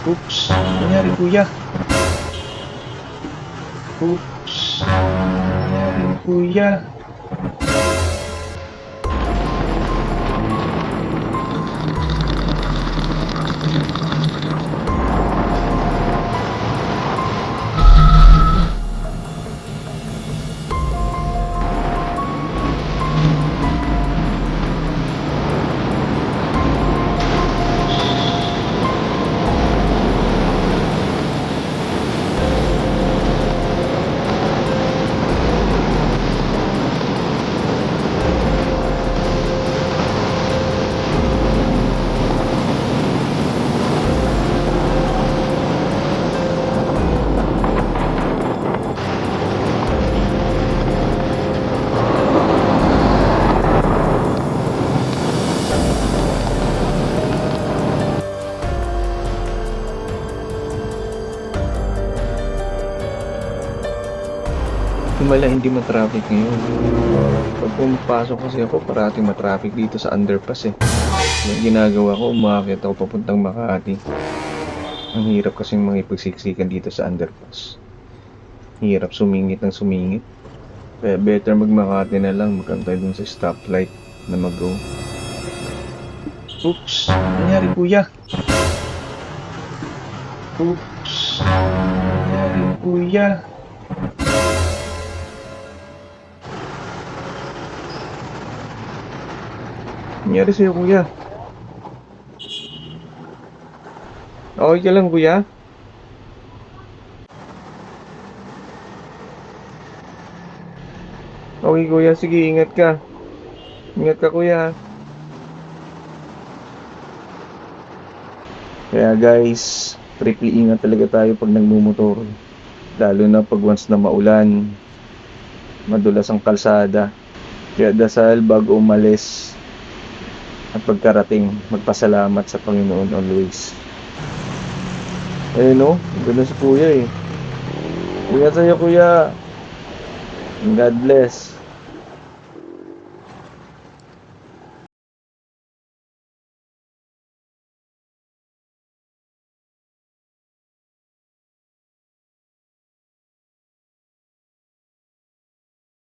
Oops, nangyari kuya? Oops, nangyari kuya? Himala hindi matraffic ngayon. Pag pumapasok kasi ako, parating matraffic dito sa underpass eh. Yung ginagawa ko, umakit ako papuntang Makati. Ang hirap kasing makipagsiksikan dito sa underpass. Hirap sumingit ng sumingit. Kaya better mag-Makati na lang, magkantay dun sa stoplight na mag-go. Oops, nangyari kuya? Oops, nangyari kuya? Nangyari sa'yo kuya? Okay ka lang kuya? Okay kuya, sige ingat ka. Ingat ka kuya. Kaya guys, triple ingat talaga tayo pag nagmumotor. Lalo na pag once na maulan, madulas ang kalsada. Kaya dasal bago umalis at pagkarating, magpasalamat sa Panginoon always. Ayun o, ganda si kuya eh. Ingat sa'yo kuya. God bless.